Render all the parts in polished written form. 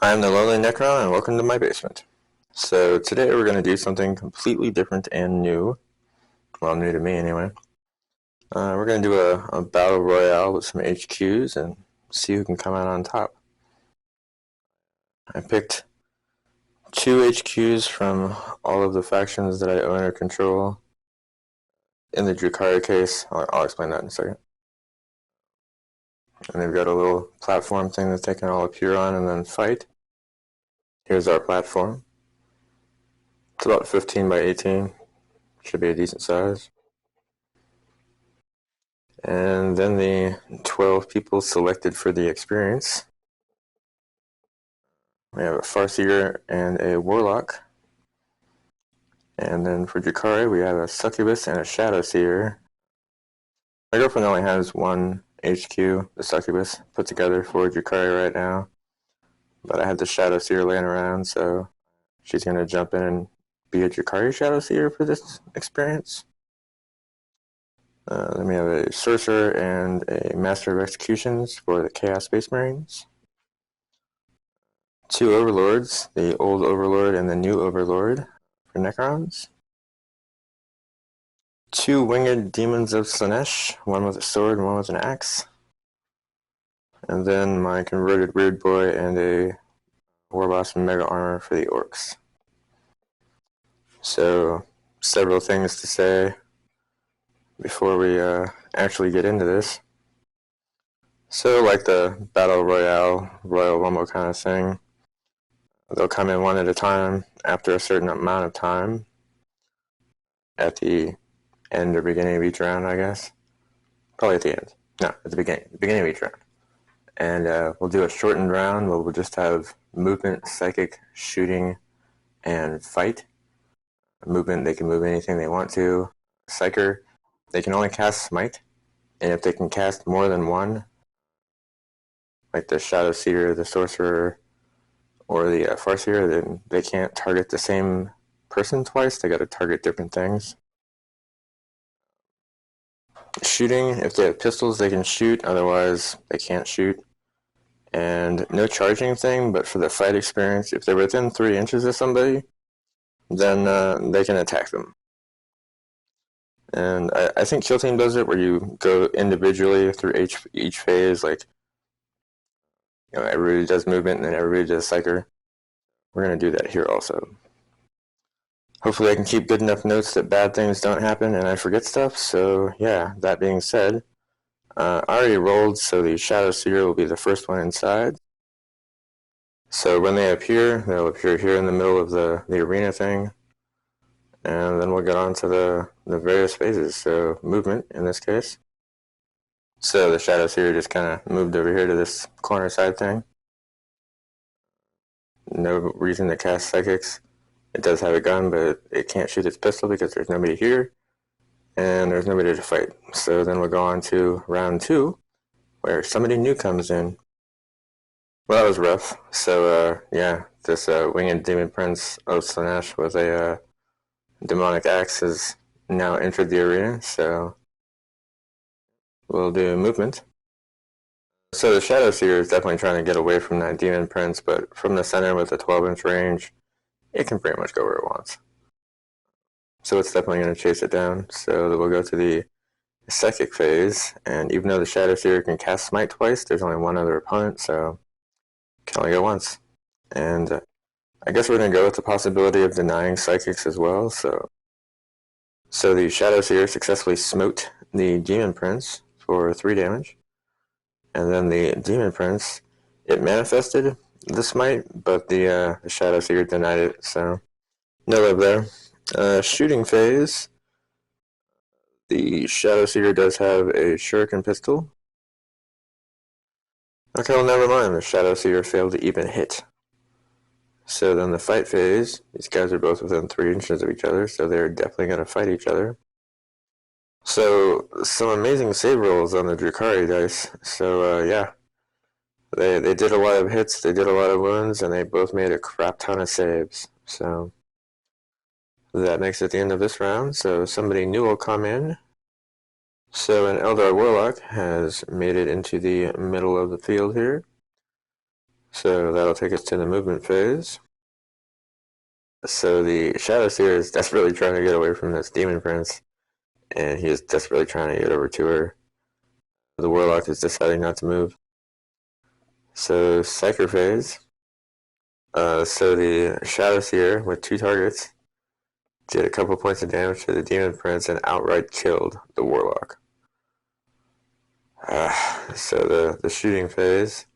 I'm the Lonely Necron, and welcome to my basement. So today we're going to do something completely different and new. Well, new to me anyway. We're going to do a battle royale with some HQs and see who can come out on top. I picked 2 HQs from all of the factions that I own or control. In the Drukhari case, I'll explain that in a second. And they've got a little platform thing that they can all appear on and then fight. Here's our platform. It's about 15 by 18. Should be a decent size. And then the 12 people selected for the experience. We have a Farseer and a Warlock. And then for Drukhari, we have a Succubus and a Shadowseer. My girlfriend only has one HQ, the Succubus, put together for Drukhari right now. But I have the Shadowseer laying around, so she's going to jump in and be a Drukhari Shadowseer for this experience. Then we have a Sorcerer and a Master of Executions for the Chaos Space Marines. 2 Overlords, the old Overlord and the new Overlord for Necrons. 2 Winged Demons of Slaanesh, one with a sword and one with an axe. And then my converted Weird Boy and a Warboss Mega Armor for the Orcs. So, several things to say before we actually get into this. So, like the Battle Royale, Royal Rumble kind of thing, they'll come in one at a time after a certain amount of time at the end or beginning of each round, I guess. Probably at the end. No, at the beginning of each round. And we'll do a shortened round where we'll just have movement, psychic, shooting, and fight. Movement, they can move anything they want to. Psyker, they can only cast Smite. And if they can cast more than one, like the Shadowseer, the Sorcerer, or the Farseer, then they can't target the same person twice. They got to target different things. Shooting, if they have pistols, they can shoot. Otherwise, they can't shoot. And no charging thing, but for the fight experience, if they're within 3 inches of somebody, then they can attack them. And I think Kill Team does it where you go individually through each phase, like, you know, everybody does movement and then everybody does Psyker. We're going to do that here also. Hopefully I can keep good enough notes that bad things don't happen and I forget stuff. So yeah, that being said, I already rolled, so the Shadowseer will be the first one inside. So when they appear, they'll appear here in the middle of the arena thing. And then we'll get on to the various phases. So movement in this case. So the Shadowseer just kind of moved over here to this corner side thing. No reason to cast Psychics. It does have a gun, but it can't shoot its pistol because there's nobody here. And there's nobody to fight. So then we'll go on to round 2, where somebody new comes in. Well, that was rough. So, yeah, this Winged Demon Prince of Slaanesh with a demonic axe has now entered the arena, so we'll do movement. So the Shadowseer is definitely trying to get away from that Demon Prince, but from the center with a 12-inch range, it can pretty much go where it wants. So it's definitely going to chase it down. So we'll go to the Psychic phase, and even though the Shadowseer can cast Smite twice, there's only one other opponent, so it can only go once. And I guess we're going to go with the possibility of denying Psychics as well. So the Shadowseer successfully smote the Demon Prince for 3 damage. And then the Demon Prince, it manifested the Smite, but the Shadowseer denied it, so no love there. Shooting phase, the Shadowseer does have a shuriken pistol. Okay, well, never mind. The Shadowseer failed to even hit. So then the fight phase, these guys are both within 3 inches of each other, so they're definitely going to fight each other. So some amazing save rolls on the Drukhari dice. So yeah, they did a lot of hits, they did a lot of wounds, and they both made a crap ton of saves. So that makes it the end of this round. So somebody new will come in. So an Eldar Warlock has made it into the middle of the field here. So that'll take us to the movement phase. So the Shadow Seer is desperately trying to get away from this Demon Prince, and he is desperately trying to get over to her. The Warlock is deciding not to move. So Psyker phase. So the Shadow Seer with 2 targets did a couple points of damage to the Demon Prince and outright killed the Warlock. So the shooting phase.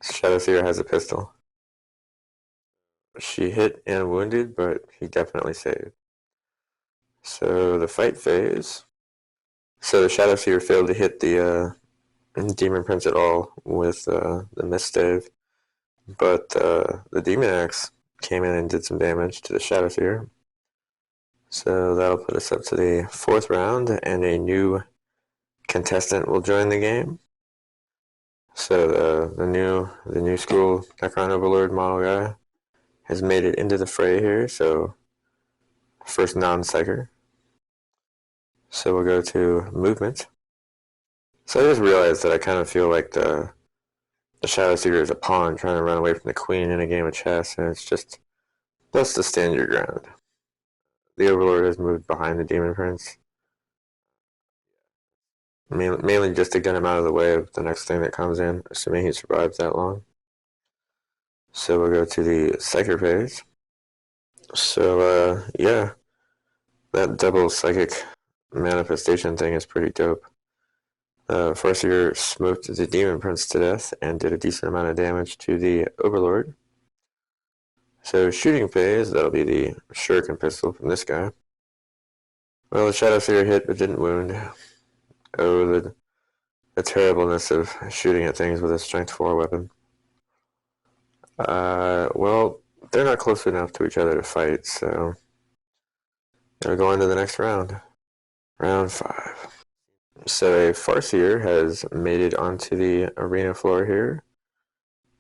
Shadow Seer has a pistol. She hit and wounded, but he definitely saved. So the fight phase. So the Shadow Seer failed to hit the Demon Prince at all with the Mist Stave, but the Demon Axe came in and did some damage to the Shadow Seer. So that'll put us up to the 4th round, and a new contestant will join the game. So the new school Necron Overlord model guy has made it into the fray here. So first non-psyker. So we'll go to movement. So I just realized that I kind of feel like the Shadow Seer is a pawn trying to run away from the queen in a game of chess, and it's just best to stand your ground. The Overlord has moved behind the Demon Prince, mainly just to get him out of the way of the next thing that comes in, assuming he survives that long. So we'll go to the Psyker phase. So yeah, that double psychic manifestation thing is pretty dope. Farseer smoked the Demon Prince to death and did a decent amount of damage to the Overlord. So shooting phase, that'll be the shuriken pistol from this guy. Well, the Shadow Seer hit but didn't wound. Oh, the terribleness of shooting at things with a strength 4 weapon. Well, they're not close enough to each other to fight, so gonna go on to the next round. Round 5. So a Farseer has made it onto the arena floor here.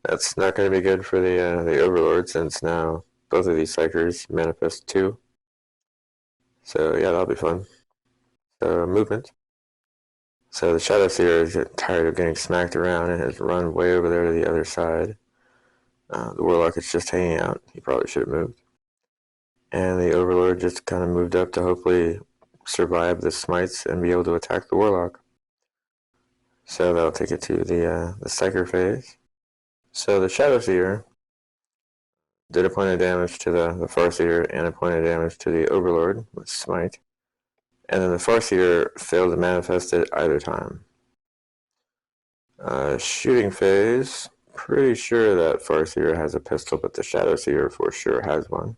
That's not going to be good for the Overlord, since now both of these Psykers manifest 2. So yeah, that'll be fun. So movement. So the Shadow Seer is tired of getting smacked around and has run way over there to the other side. The Warlock is just hanging out. He probably should have moved. And the Overlord just kind of moved up to hopefully survive the smites and be able to attack the Warlock. So that'll take it to the Psyker phase. So the Shadow Seer did a point of damage to the Farseer and a point of damage to the Overlord with Smite. And then the Farseer failed to manifest it either time. Shooting phase, pretty sure that Farseer has a pistol, but the Shadow Seer for sure has one.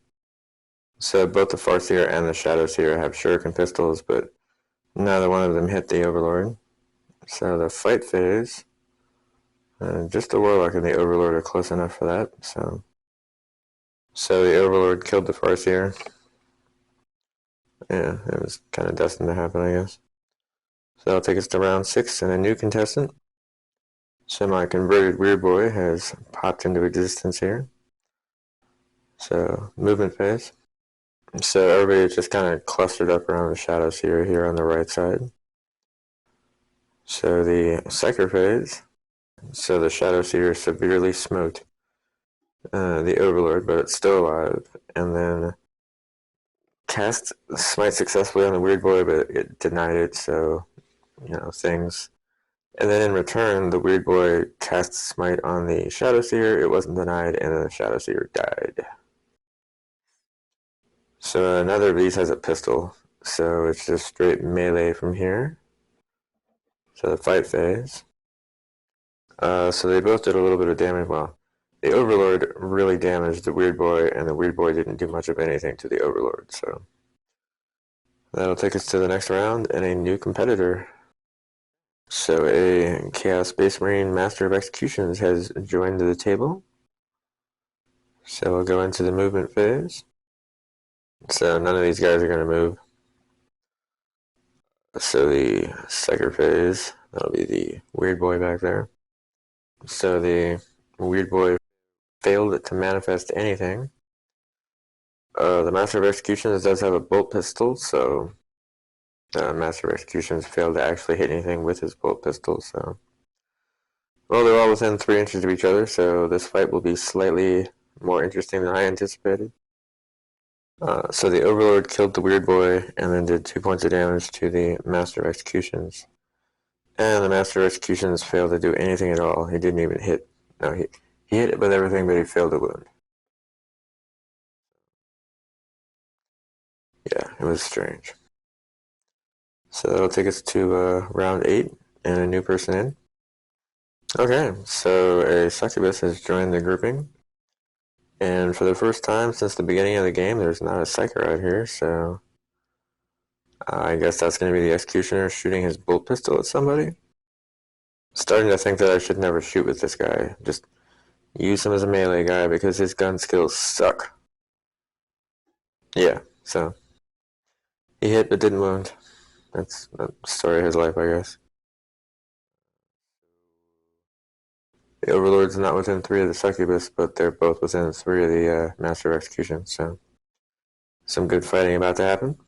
So both the Farseer and the Shadow Seer have shuriken pistols, but neither one of them hit the Overlord. So the fight phase, just the Warlock and the Overlord are close enough for that. So the Overlord killed the Farseer. Yeah, it was kind of destined to happen, I guess. So that'll take us to round 6 and a new contestant. Semi-converted Weird Boy has popped into existence here. So movement phase. So everybody just kind of clustered up around the Shadow Seer here on the right side. So the Psyker phase. So the Shadow Seer severely smoked the Overlord, but it's still alive. And then cast Smite successfully on the Weird Boy, but it denied it, so, things. And then in return, the Weird Boy cast Smite on the Shadow Seer, it wasn't denied, and then the Shadow Seer died. So another of these has a pistol, so it's just straight melee from here. So the fight phase. So they both did a little bit of damage. Well, the Overlord really damaged the Weird Boy, and the Weird Boy didn't do much of anything to the Overlord, so that'll take us to the next round and a new competitor. So a Chaos Space Marine Master of Executions has joined the table. So we'll go into the movement phase. So none of these guys are going to move. So the Psyker phase, that'll be the Weird Boy back there. So the Weird Boy failed to manifest anything. The Master of Executions does have a bolt pistol, so Master of Executions failed to actually hit anything with his bolt pistol, so Well, they're all within 3 inches of each other, so this fight will be slightly more interesting than I anticipated. So the Overlord killed the Weird Boy and then did 2 points of damage to the Master of Executions. And the Master of Executions failed to do anything at all. He didn't even hit. No, he hit it with everything, but he failed to wound. Yeah, it was strange. So that'll take us to round 8 and a new person in. Okay, so a succubus has joined the grouping. And for the first time since the beginning of the game, there's not a psyker out here, so I guess that's going to be the executioner shooting his bolt pistol at somebody. Starting to think that I should never shoot with this guy. Just use him as a melee guy because his gun skills suck. Yeah, so he hit but didn't wound. That's the story of his life, I guess. The Overlord's not within 3 of the Succubus, but they're both within 3 of the Master of Execution, so some good fighting about to happen.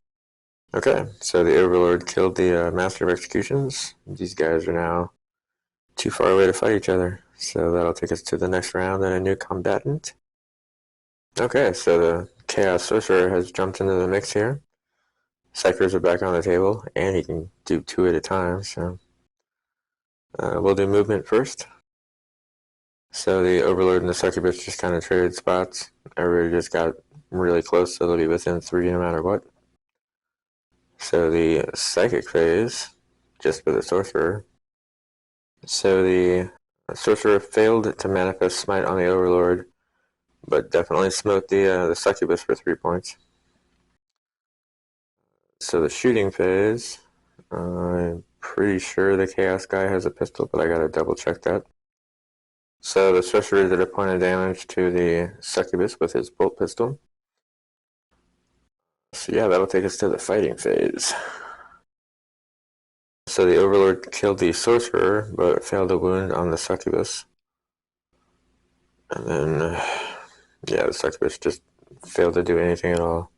Okay, so the Overlord killed the Master of Executions. These guys are now too far away to fight each other, so that'll take us to the next round and a new combatant. Okay, so the Chaos Sorcerer has jumped into the mix here. Psykers are back on the table, and he can do 2 at a time, so we'll do movement first. So the Overlord and the Succubus just kind of traded spots. Everybody just got really close, so they'll be within 3 no matter what. So the Psychic phase, just for the Sorcerer. So the Sorcerer failed to manifest Smite on the Overlord, but definitely smote the Succubus for 3 points. So the shooting phase, I'm pretty sure the Chaos guy has a pistol, but I gotta double check that. So the Sorcerer did a point of damage to the Succubus with his bolt pistol. So yeah, that'll take us to the fighting phase. So the Overlord killed the Sorcerer, but failed to wound on the Succubus. And then, yeah, the Succubus just failed to do anything at all.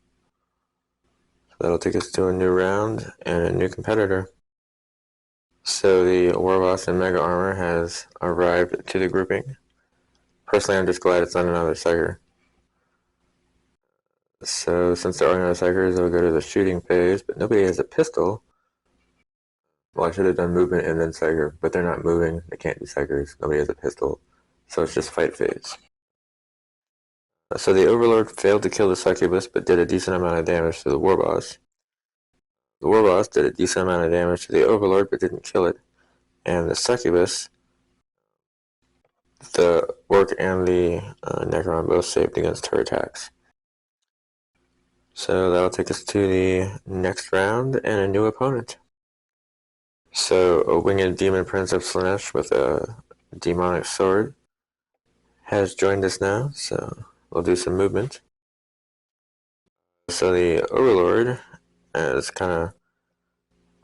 So that'll take us to a new round and a new competitor. So the Warboss in Mega Armor has arrived to the grouping. Personally, I'm just glad it's not another Psyker. So since there are no Psykers, I'll go to the shooting phase, but nobody has a pistol. Well, I should have done movement and then Psyker, but they're not moving. They can't do Psykers. Nobody has a pistol. So it's just fight phase. So the Overlord failed to kill the Succubus, but did a decent amount of damage to the Warboss. The Warboss did a decent amount of damage to the Overlord, but didn't kill it. And the Succubus, the Orc and the Necron both saved against her attacks. So that'll take us to the next round and a new opponent. So a winged demon prince of Slaanesh with a demonic sword has joined us now, so we'll do some movement. So the Overlord has kind of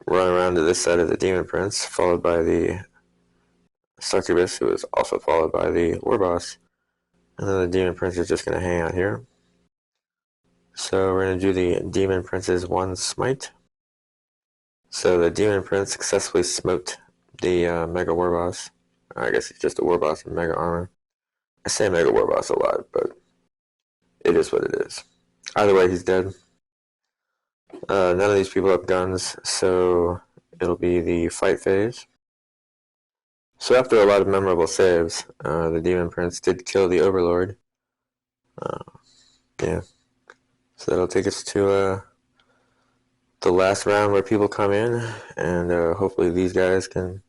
run around to this side of the demon prince, followed by the Succubus, who is also followed by the Warboss. And then the demon prince is just going to hang out here. So we're going to do the demon prince's 1 smite. So the demon prince successfully smote the Mega Warboss. I guess he's just a Warboss in Mega Armor. I say Mega Warboss a lot, but it is what it is. Either way, he's dead. None of these people have guns, so it'll be the fight phase. So after a lot of memorable saves, the Demon Prince did kill the Overlord. Yeah. So that'll take us to the last round where people come in, and hopefully these guys can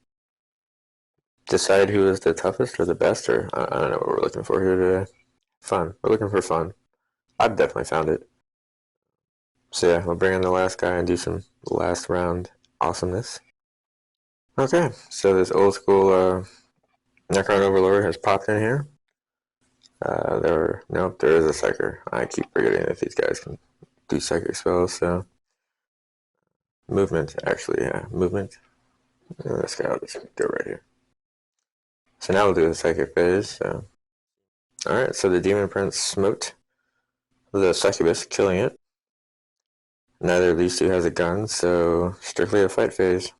decide who is the toughest or the best, or I don't know what we're looking for here today. Fun. We're looking for fun. I've definitely found it. So yeah, we'll bring in the last guy and do some last round awesomeness. Okay, so this old school Necron Overlord has popped in here. Nope, there is a Psyker. I keep forgetting that these guys can do Psychic spells, so. Movement, actually, yeah, movement. This guy will just go right here. So now we'll do the Psychic phase, so. Alright, so the Demon Prince smote the Succubus, killing it. Neither of these two has a gun, so strictly a fight phase.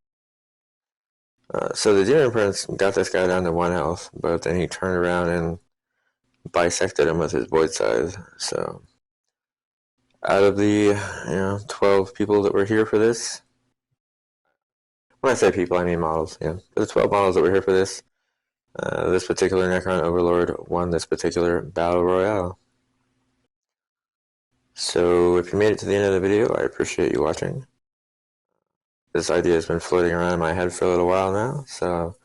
So the Demon Prince got this guy down to 1 health, but then he turned around and bisected him with his void size. So out of the 12 people that were here for this, when I say people, I mean models. Yeah, the 12 models that were here for this, this particular Necron Overlord won this particular battle royale. So if you made it to the end of the video, I appreciate you watching. This idea has been floating around in my head for a little while now, so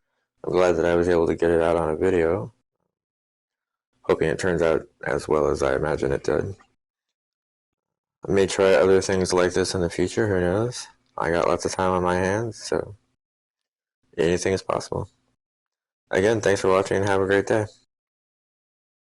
I'm glad that I was able to get it out on a video. Hoping it turns out as well as I imagine it did. I may try other things like this in the future, who knows? I got lots of time on my hands, so anything is possible. Again, thanks for watching and have a great day.